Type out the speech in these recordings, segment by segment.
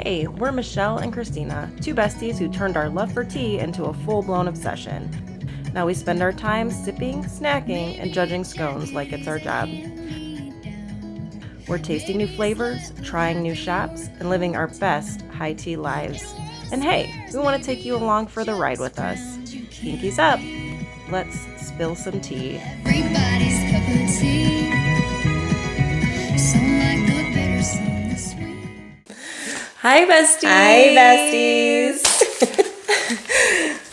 Hey, we're Michelle and Christina, two besties who turned our love for tea into a full-blown obsession. Now we spend our time sipping, snacking, and judging scones like it's our job. We're tasting new flavors, trying new shops, and living our best high tea lives. And hey, we want to take you along for the ride with us. Pinkies up. Let's spill some tea. Everybody's cup of tea. Some like the bitter, some the sweet. Hi, besties. Hi, besties.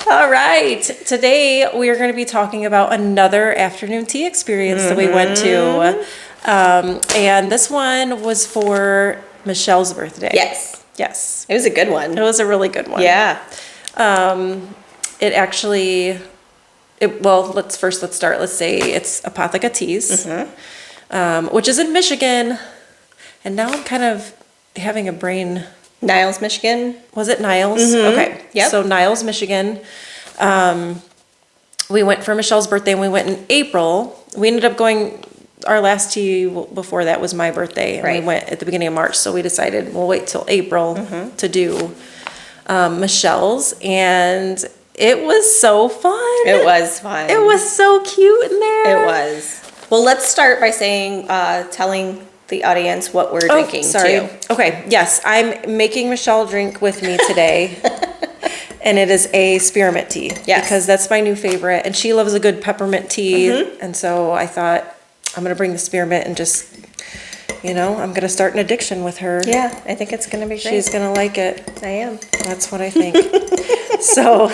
All right. Today we are going to be talking about another afternoon tea experience that we went to. And this one was for Michelle's birthday. Yes. Yes. It was a good one. It was a really good one. Yeah. It actually, let's start. Let's say it's Apothica Teas, which is in Michigan. And now I'm kind of having a brain. Niles, Michigan. Was it Niles? Okay. Yep. So Niles, Michigan. We went for Michelle's birthday and we went in April. We ended up going, our last tea before that was my birthday. And Right. we went at the beginning of March. So we decided we'll wait till April to do Michelle's. And it was so fun. It was fun. It was so cute in there. It was. Well, let's start by saying, telling the audience what we're drinking too. Okay, yes, I'm making Michelle drink with me today. And it is a spearmint tea. Yes. Because that's my new favorite. And she loves a good peppermint tea. And so I thought I'm going to bring the spearmint and just, I'm going to start an addiction with her. Yeah, I think it's going to be great. She's going to like it. I am. That's what I think. So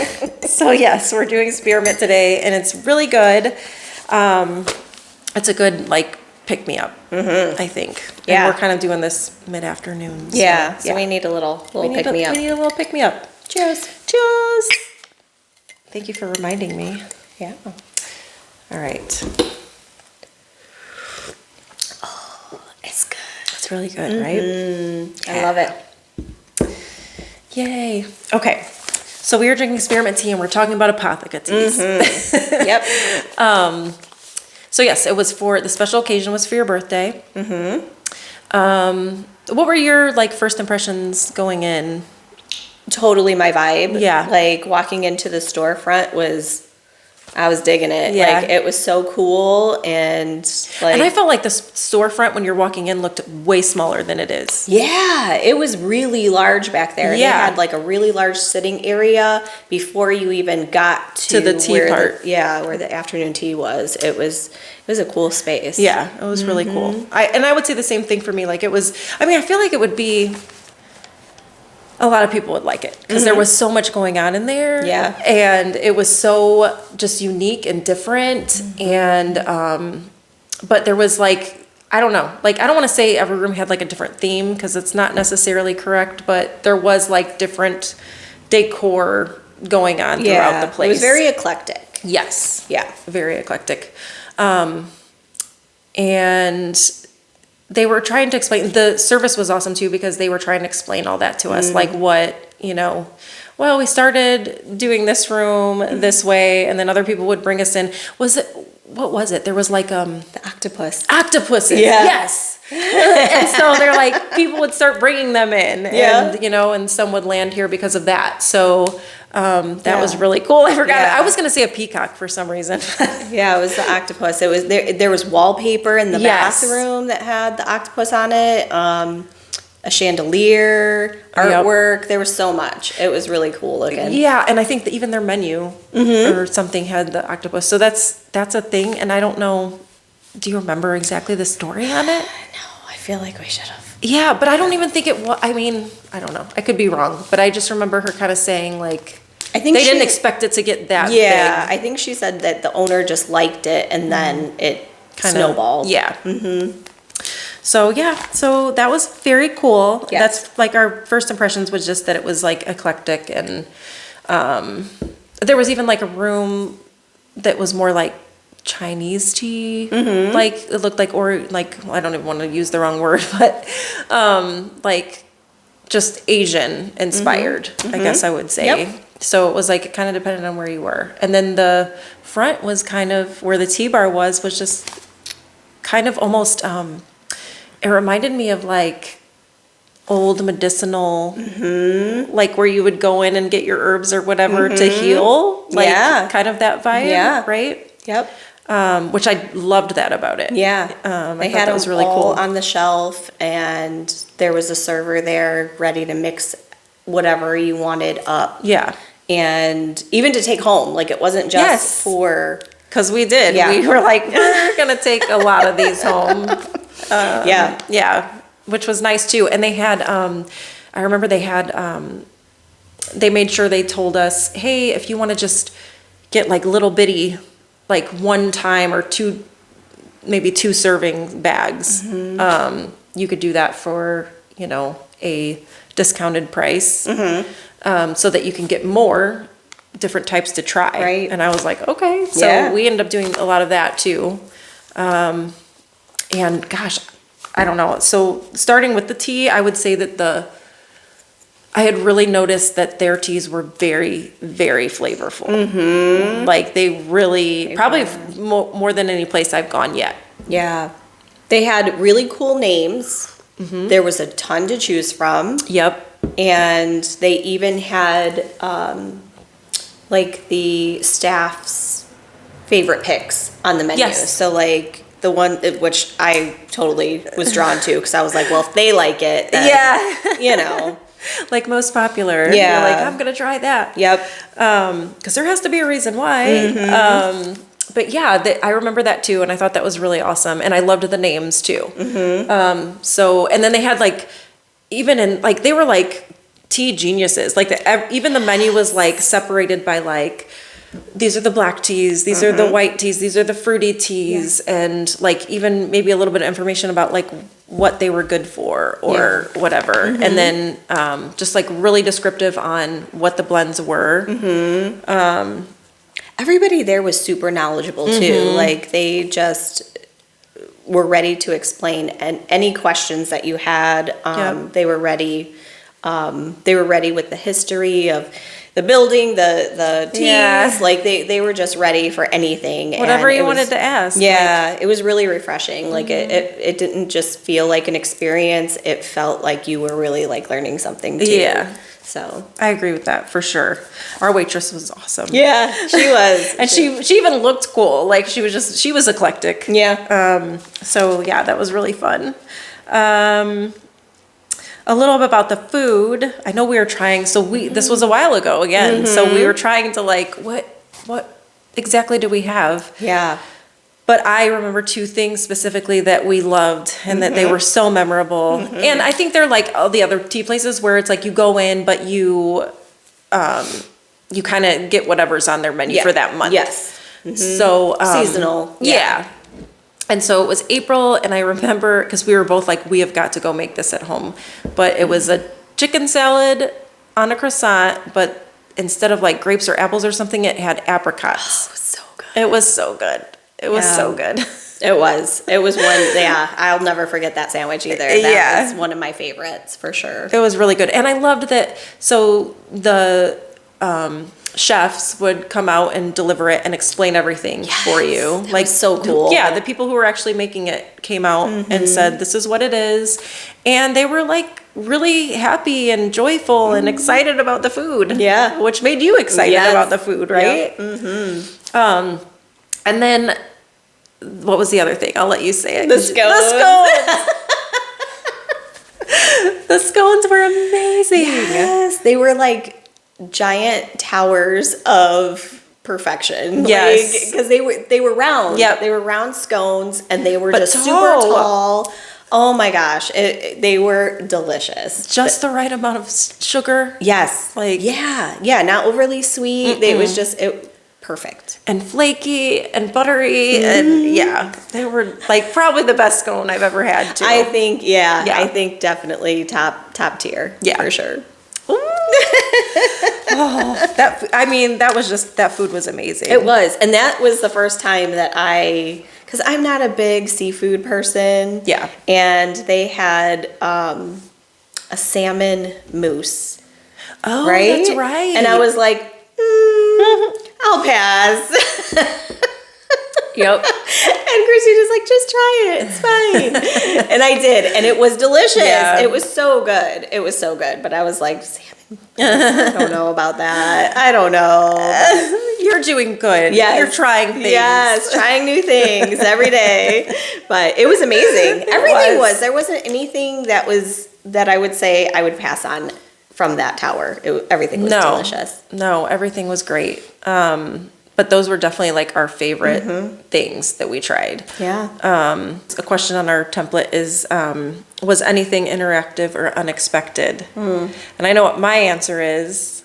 yes, we're doing spearmint today and it's really good. It's a good, pick me up, I think. Yeah. And we're kind of doing this mid-afternoon. So, Yeah, so we need a little pick me up. We need a little pick me up. Cheers. Cheers. Thank you for reminding me. Yeah. All right. It's good. It's really good, right? I love it. Yay. Okay. So we are drinking spearmint tea and we're talking about Apothica Teas. Yep. So yes, it was for, the special occasion was for your birthday. What were your first impressions going in? Totally my vibe. Yeah. Walking into the storefront I was digging it. Yeah. It was so cool and And I felt like the storefront when you're walking in looked way smaller than it is. yeah, it was really large back there. Yeah. They had a really large sitting area before you even got to the tea where part. where the afternoon tea was. It was a cool space. Yeah, it was really cool. I would say the same thing for me. I feel like it would be, a lot of people would like it because there was so much going on in there. Yeah. And it was so just unique and different. And, but there was I don't know, I don't want to say every room had a different theme because it's not necessarily correct, but there was different decor going on throughout the place. It was very eclectic. Yes. Yeah. Very eclectic. And they were trying to explain, the service was awesome too because they were trying to explain all that to us, we started doing this room this way and then other people would bring us in. What was it? There was The octopus. octopuses. Yeah. Yes. And so they're people would start bringing them in and, and some would land here because of that. So that was really cool. I forgot. Yeah. I was going to say a peacock for some reason. Yeah, it was the octopus. It was there was wallpaper in the bathroom that had the octopus on it. A chandelier, artwork. There was so much. It was really cool looking. Yeah, and I think that even their menu or something had the octopus. So that's a thing. And I don't know. Do you remember exactly the story on it? No, I feel like we should have. Yeah, but I don't even think it was. I don't know. I could be wrong, but I just remember her kind of saying I think they didn't expect it to get that big. Yeah, I think she said that the owner just liked it and then it kind of snowballed. Yeah. So so that was very cool. Yes. That's our first impressions was just that it was eclectic and there was even a room that was more Chinese tea. It looked I don't even want to use the wrong word, but just Asian inspired, I guess I would say. Yep. So it was it kind of depended on where you were. And then the front was kind of where the tea bar was just kind of almost, it reminded me of old medicinal, like where you would go in and get your herbs or whatever to heal. Like Yeah. kind of that vibe, Yeah. right? Yep. Which I loved that about it. Yeah. I They thought had that was them really all cool. on the shelf, and there was a server there ready to mix whatever you wanted up. Yeah. And even to take home, like it wasn't just Yes. for, Because we did. Yeah. We were like, we're going to take a lot of these home. yeah. Yeah. Which was nice too. And they had, I remember they had, they made sure they told us, hey, if you want to just get like little bitty, like one time or two, maybe 2 serving bags, you could do that for, you know, a discounted price, so that you can get more different types to try. Right. And I was like, okay. So Yeah. we ended up doing a lot of that too. And gosh, I don't know. So starting with the tea, I would say that I had really noticed that their teas were very, very flavorful. Like they really, probably more than any place I've gone yet. Yeah. They had really cool names. There was a ton to choose from. Yep. And they even had like the staff's favorite picks on the menu. Yes. So like the one which I totally was drawn to because I was like, well, if they like it, then, Yeah. you know. Like most popular. Yeah. You're like, I'm going to try that. Yep. Because there has to be a reason why. But yeah, I remember that too, and I thought that was really awesome, and I loved the names too. So, and then they had like, even in like, they were like tea geniuses. Like even the menu was like separated by like, these are the black teas, these are the white teas, these are the fruity teas, and like even maybe a little bit of information about like what they were good for or whatever. And then just like really descriptive on what the blends were. Everybody there was super knowledgeable too. Like they just were ready to explain any questions that you had. They were ready. They were ready with the history of the building, the teas. Yeah. Like they were just ready for anything. Whatever and you it was- wanted to ask. Yeah, it was really refreshing. Like it didn't just feel like an experience. It felt like you were really like learning something too. Yeah. So I agree with that for sure. Our waitress was awesome. yeah, she was. And she even looked cool. Like she was eclectic. Yeah. So yeah, that was really fun. A little bit about the food. I know we were trying, this was a while ago again. So we were trying to like, what exactly do we have? Yeah. But I remember 2 things specifically that we loved and that they were so memorable. And I think they're like all the other tea places where it's like you go in, but you kind of get whatever's on their menu for that month. Yes. So Seasonal. Yeah. And so it was April, and I remember because we were both like, we have got to go make this at home. But it was a chicken salad on a croissant, but instead of like grapes or apples or something, it had apricots. Oh, so good. It was so good. It was Yeah. so good. It was one, yeah, I'll never forget that sandwich either. That Yeah. was one of my favorites for sure. It was really good. And I loved that. So the chefs would come out and deliver it and explain everything for you. That was so cool. Yeah, the people who were actually making it came out and said, this is what it is. And they were like really happy and joyful and excited about the food. Yeah. Which made you excited Yes. about the food, right? Yep. And then what was the other thing? I'll let you say it. The scones. The scones. The scones were amazing. Yes, they were like giant towers of perfection. Yes. Because they were round. Yep. They were round scones and they were But just tall. super tall. Oh my gosh, they were delicious. Just the right amount of sugar. Yes. Like- yeah, not overly sweet. It was just perfect. And flaky and buttery and yeah, they were like probably the best scone I've ever had too. I think, yeah, Yeah. I think definitely top tier. Yeah. For sure. That food was amazing. It was. And that was the first time that because I'm not a big seafood person. Yeah. And they had a salmon mousse. Oh, Right? that's right. And I was like, I'll pass. Yep. And Christina's like, just try it. It's fine. And I did. And it was delicious. Yeah. It was so good. It was so good. But I was like, salmon, I don't know about that. I don't know. You're doing good. Yes. You're trying things. Yes, trying new things every day. But it was amazing. Everything was. There wasn't anything that I would say I would pass on from that tower. Everything was delicious. No, everything was great. But those were definitely like our favorite things that we tried. Yeah. A question on our template is, was anything interactive or unexpected? And I know what my answer is.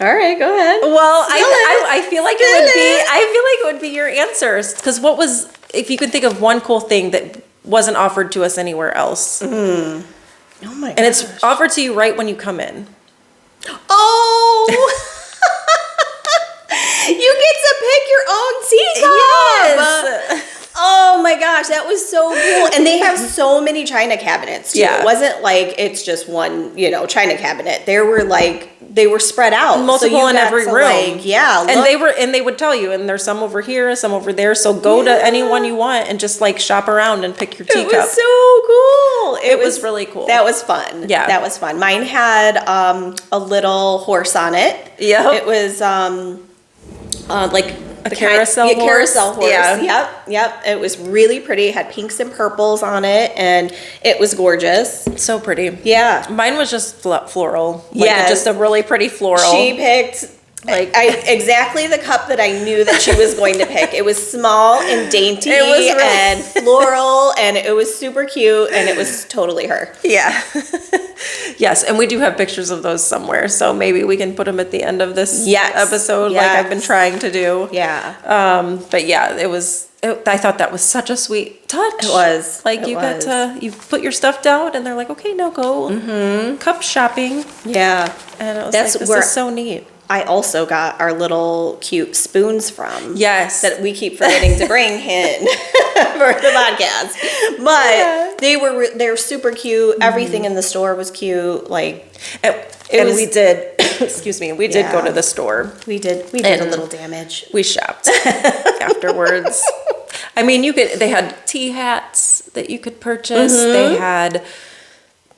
All right, go ahead. Well, I feel like it would be your answers. Because what was, if you could think of one cool thing that wasn't offered to us anywhere else. Oh my gosh. And it's offered to you right when you come in. Oh! You get to pick your own teacup. Yes. Oh my gosh, that was so cool. And they have so many china cabinets too. Yeah. It wasn't like it's just one, china cabinet. They were spread out. Multiple so you in got every to, room. And they would tell you, and there's some over here, some over there. So go to any one you want and just like shop around and pick your teacup. It was so cool. It was really cool. That was fun. Yeah. That was fun. Mine had a little horse on it. Yep. It was like A carousel horse? Carousel horse. Yeah. Yep. It was really pretty. It had pinks and purples on it, and it was gorgeous. So pretty. Yeah. Mine was just floral. Yes. Just a really pretty floral. She picked exactly the cup that I knew that she was going to pick. It was small and dainty and floral, and it was super cute, and it was totally her. Yeah. Yes, and we do have pictures of those somewhere, so maybe we can put them at the end of this episode, like I've been trying to do. Yeah. But yeah, I thought that was such a sweet touch. It was. Like you put your stuff down, and they're like, okay, now go cup shopping. Yeah. And I was That's like, this where is so neat. I also got our little cute spoons from. Yes. That we keep forgetting to bring in for the podcast. But they were super cute. Everything in the store was cute. Like we did excuse me, we did go to the store. We did a little damage. We shopped afterwards. I mean, they had tea hats that you could purchase. They had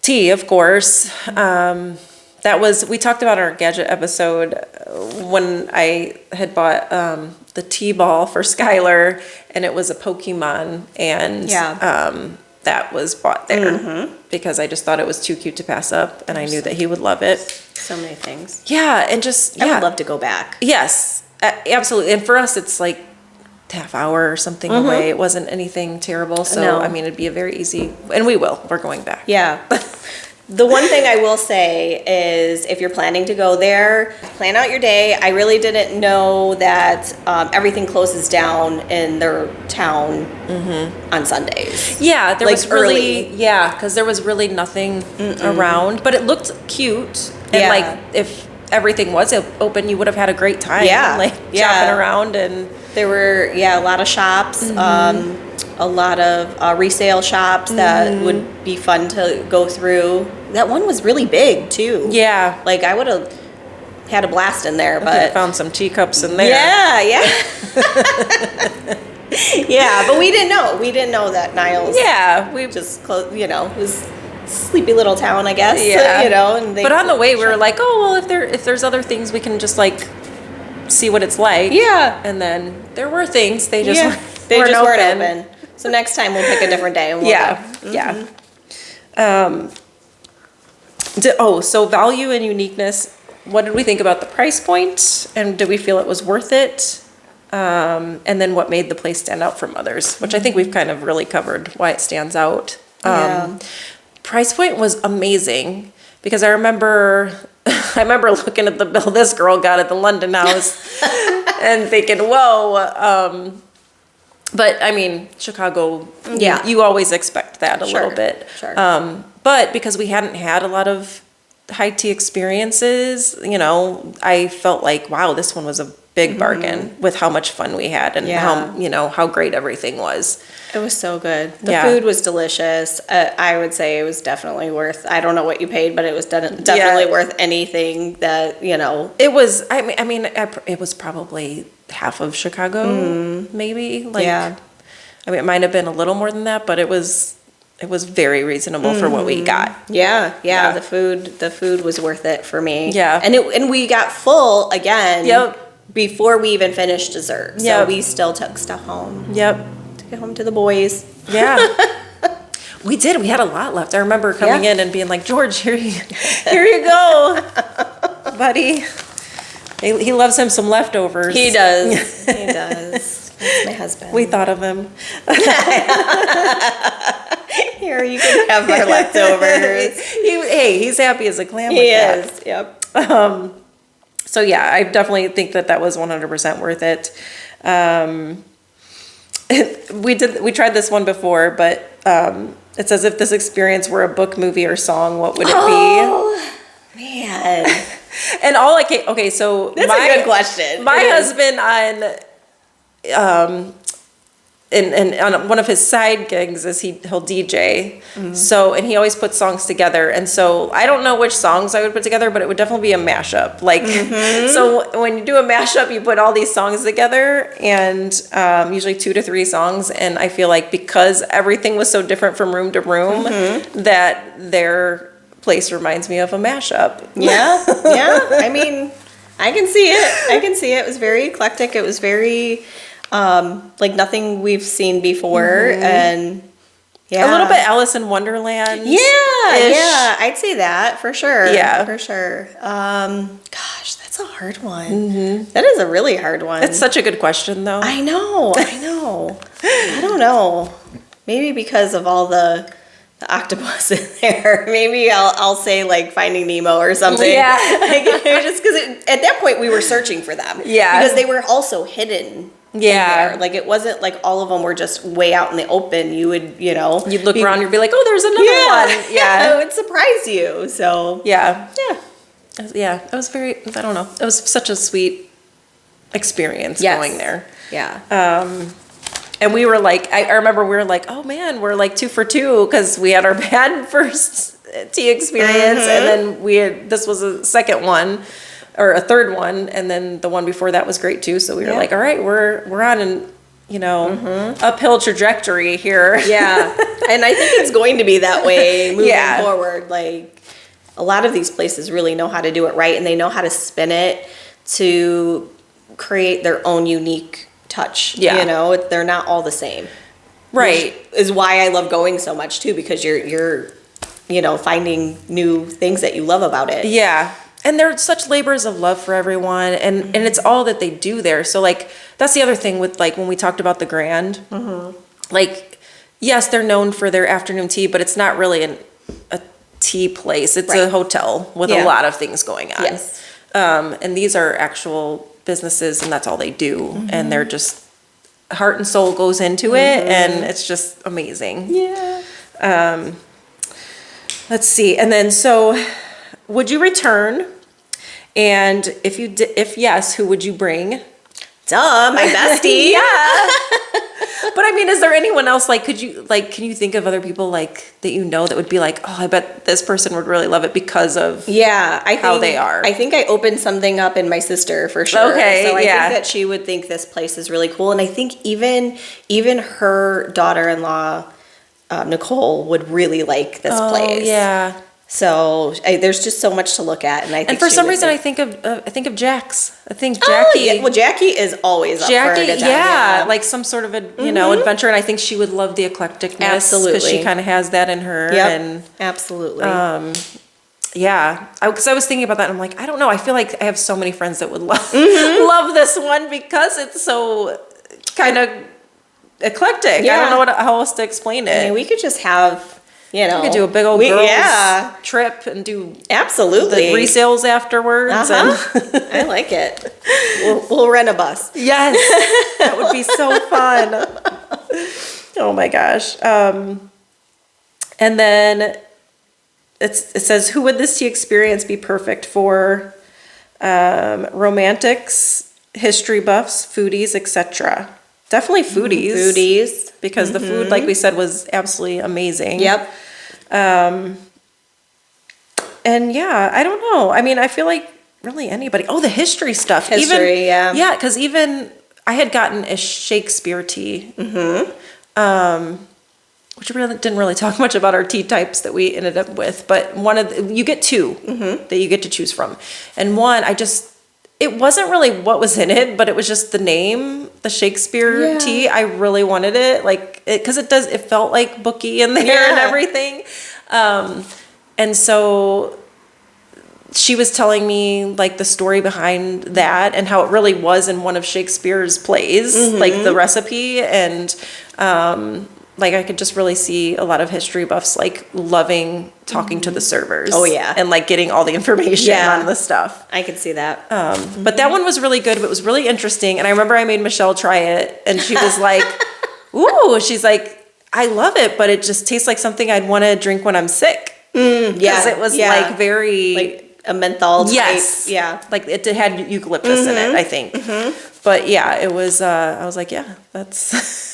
tea, of course. We talked about our gadget episode when I had bought the tea ball for Skylar, and it was a Pokemon, and that was bought there because I just thought it was too cute to pass up, and I knew that he would love it. So many things. Yeah, and I would love to go back. Yes, absolutely. And for us, it's like half hour or something away. It wasn't anything terrible, so No. I mean, it'd be a very easy, and we're going back. Yeah. The one thing I will say is if you're planning to go there, plan out your day. I really didn't know that everything closes down in their town on Sundays. Yeah, there Like was really, early. because there was really nothing around, but it looked cute. And Yeah. like if everything was open, you would have had a great time. Yeah. Shopping around and. There were, a lot of shops, a lot of resale shops that would be fun to go through. That one was really big, too. Yeah. Like, I would have had a blast in there, I could have but... found some teacups in there. Yeah. Yeah, but we didn't know. We didn't know that Niles We just close, was sleepy little town, I guess. Yeah. And but on the way, we were like, oh, well, if there's other things, we can just like see what it's like. Yeah. And then there were things, they just weren't open. So next time we'll pick a different day and we'll go. So value and uniqueness. What did we think about the price point? And did we feel it was worth it? And then what made the place stand out from others? Which I think we've kind of really covered why it stands out. Price point was amazing because I remember looking at the bill this girl got at the London house and thinking, whoa. But I mean, Chicago, you always expect that a little bit. Sure. But because we hadn't had a lot of high tea experiences, I felt like, wow, this one was a big bargain with how much fun we had and how great everything was. It was so good. The food was delicious. I would say it was definitely worth, I don't know what you paid, but it was definitely worth anything that, It was, it was probably half of Chicago, maybe. I mean, it might have been a little more than that, but it was very reasonable for what we got. Yeah. Yeah. The food was worth it for me. Yeah. And we got full again. Yep. Before we even finished dessert. So Yep. we still took stuff home. Yep. Took it home to the boys. Yeah. We did. We had a lot left. I remember coming Yeah. in and being like, George, here you go, buddy. He loves him some leftovers. He does. He does. That's my husband. We thought of him. Here, you can have our leftovers. He's happy as a clam with He that. is. Yep. So yeah, I definitely think that was 100% worth it. We tried this one before, but it says if this experience were a book, movie, or song, what would it Oh, man. be? And all I can, okay, so That's a good question. My It is. husband on one of his side gigs is he'll DJ. Mm-hmm. So, and he always puts songs together. And so I don't know which songs I would put together, but it would definitely be a mashup. Like, Mm-hmm. so when you do a mashup, you put all these songs together and usually 2 to 3 songs. And I feel like because everything was so different from room to room, Mm-hmm. that their place reminds me of a mashup. Yeah. Yeah. I mean, I can see it. It was very eclectic. It was very, like nothing we've seen before. And yeah. A little bit Alice in Wonderland. Yeah, I'd say that for sure. Yeah. For sure. Gosh, that's a hard one. That is a really hard one. It's such a good question, though. I know. I don't know. Maybe because of all the octopus in there. Maybe I'll say like Finding Nemo or something. Yeah. Like, just because at that point we were searching for them. Yeah. Because they were also hidden. Yeah. In there. Like it wasn't like all of them were just way out in the open. You would, You'd look around and you'd be like, oh, there's another one. Yeah. It would surprise you. So Yeah. yeah. Yeah. It was very, I don't know. It was such a sweet experience Yes. going there. Yeah. And we were like, I remember we were like, oh man, we're like 2 for 2 because we had our bad first tea experience. And then this was a second one or a third one. And then the one before that was great too. So we were like, all right, we're on an, uphill trajectory here. Yeah. And I think it's going to be that way moving Yeah. forward. Like a lot of these places really know how to do it right and they know how to spin it to create their own unique touch. Yeah. They're not all the same. Right. Which is why I love going so much too, because you're finding new things that you love about it. Yeah. And they're such labors of love for everyone. And it's all that they do there. So like, that's the other thing with like, when we talked about the Grand, like, yes, they're known for their afternoon tea, but it's not really a tea place. It's a Right. hotel with a Yeah. lot of things going on. Yes. And these are actual businesses and that's all they do. And they're just, heart and soul goes into it. And it's just amazing. Yeah. Let's see. And then, so would you return? And if yes, who would you bring? Duh, my bestie. But I mean, is there anyone else, like, can you think of other people, like, that that would be like, oh, I bet this person would really love it because of Yeah, I think, how they are. I think I opened something up in my sister for sure. Okay, so I yeah. think that she would think this place is really cool, and I think even her daughter-in-law, Nicole, would really like this place. Yeah. So there's just so much to look at, and I think. And for she some would reason, think- I think of Jax. I think Oh, Jackie. yeah. Well, Jackie is always up for a Jackie, good time. yeah, like some sort of a adventure, and I think she would love the eclecticness because Absolutely. she kind of has that in her. Yep, And absolutely. yeah, because I was thinking about that, and I'm like, I don't know. I feel like I have so many friends that would love love this one because it's so kind of eclectic. Yeah. I don't know how else to explain it. I mean, we could just have, we could do a big old girls trip and do the absolutely resales afterwards. Uh-huh. I like it. We'll rent a bus. Yes, that would be so fun. Oh my gosh. And then it says, who would this tea experience be perfect for? Romantics, history buffs, foodies, etc. Definitely foodies. Foodies. Because the food, like we said, was absolutely amazing. Yep. And yeah, I don't know. I mean, I feel like really anybody. Oh, the history stuff. History, yeah. Yeah, because even I had gotten a Shakespeare tea which we really didn't really talk much about our tea types that we ended up with, but you get two that you get to choose from. And one, it wasn't really what was in it, but it was just the name, the Shakespeare tea. I really wanted it, like, because it felt like booky in there and everything. And so she was telling me like the story behind that and how it really was in one of Shakespeare's plays, like the recipe. And like I could just really see a lot of history buffs like loving talking to the servers. Oh, yeah. And like getting all the information on the stuff. I could see that. But that one was really good, but it was really interesting. And I remember I made Michelle try it and she was like, ooh, she's like, I love it, but it just tastes like something I'd want to drink when I'm sick. Because it was like very... Like a menthol type. Yes. Yeah. Like it had eucalyptus in it, I think. But yeah, it was, I was like, yeah, that's...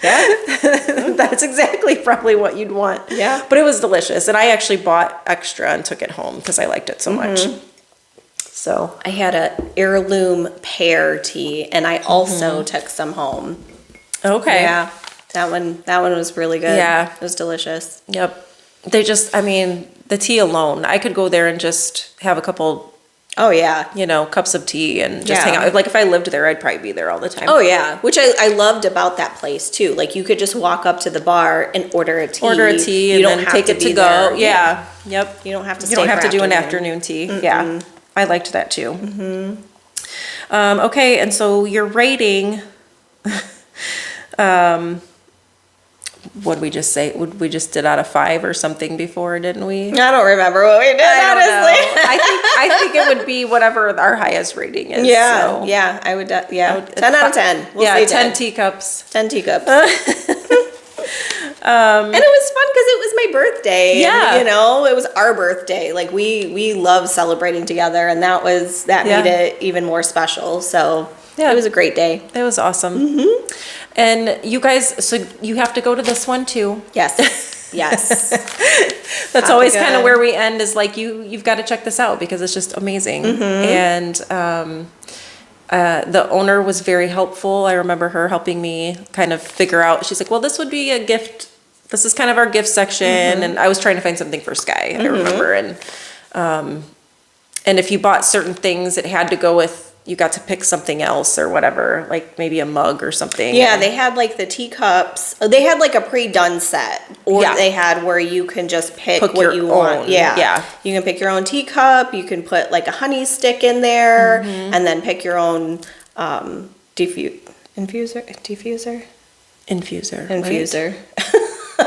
that's exactly probably what you'd want. Yeah. But it was delicious. And I actually bought extra and took it home because I liked it so much. So I had a heirloom pear tea and I also took some home. Okay. Yeah. That one was really good. Yeah. It was delicious. Yep. They just, I mean, the tea alone, I could go there and just have a couple, Oh yeah. cups of tea and just hang out. Like if I lived there, I'd probably be there all the time. Oh yeah. Which I loved about that place too. Like you could just walk up to the bar and order a tea. And then take it to go. Yeah. Yep. You don't have to You don't have to do an afternoon tea. Yeah. I liked that too. Okay. And so your rating, what'd we just say? We just did out of 5 or something before, didn't we? I don't remember what we did, honestly. I think it would be whatever our highest rating is. Yeah, so. yeah, I would, 10 out of 10. We'll say 10 teacups. 10 teacups. And it was fun because it was my birthday. Yeah. And, it was our birthday. Like we love celebrating together, and that made it even more special. So it was a great day. It was awesome. And you guys, so you have to go to this one too. Yes. Yes. That's always kind of where we end, is like you've got to check this out because it's just amazing. And the owner was very helpful. I remember her helping me kind of figure out, she's like, well, this would be a gift. This is kind of our gift section. And I was trying to find something for Sky, I remember. And if you bought certain things, it had to go with, you got to pick something else or whatever, like maybe a mug or something. Yeah, they had like the teacups. They had like a pre-done set. Or they had where you can just pick what you want. Yeah. You can pick your own teacup. You can put like a honey stick in there and then pick your own infuser.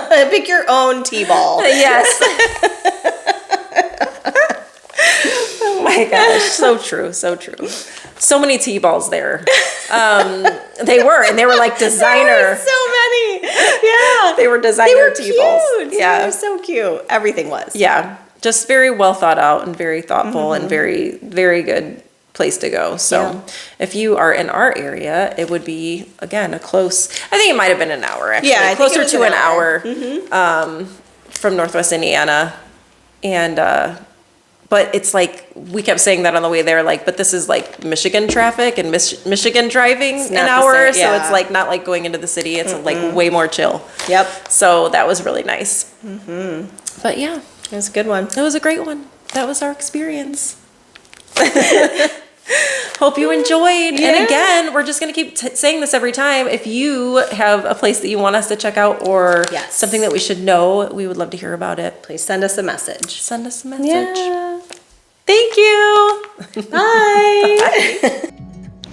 Right? Pick your own tea ball. Yes. Oh my gosh, so true, so true. So many tea balls there. They were like designer. There were so many. Yeah. They were designer tea balls. Yeah. They were so cute. Everything was. Yeah. Just very well thought out and very thoughtful and very, very good place to go. So if you are in our area, it would be, again, I think it might have been an hour actually. Yeah, closer to an hour from Northwest Indiana. And, but it's like, we kept saying that on the way there, like, but this is like Michigan traffic and Michigan driving an hour. So it's like not like going into the city. It's like way more chill. Yep. So that was really nice. But yeah. It was a good one. It was a great one. That was our experience. Hope you enjoyed. Yeah. And again, we're just going to keep saying this every time. If you have a place that you want us to check out or something that we should know, we would love to hear about it. Please send us a message. Send us a message. Yeah. Thank you. Bye. Bye.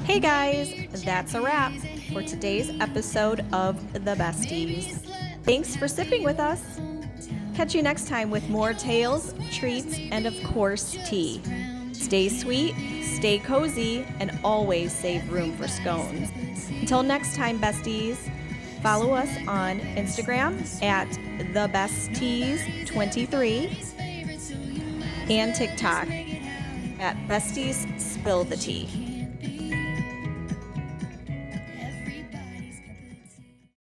Hey guys, that's a wrap for today's episode of The Besties. Thanks for sipping with us. Catch you next time with more tales, treats, and of course, tea. Stay sweet, stay cozy, and always save room for scones. Until next time, besties, follow us on Instagram at thebesties23 and TikTok at Besties Spill the Tea.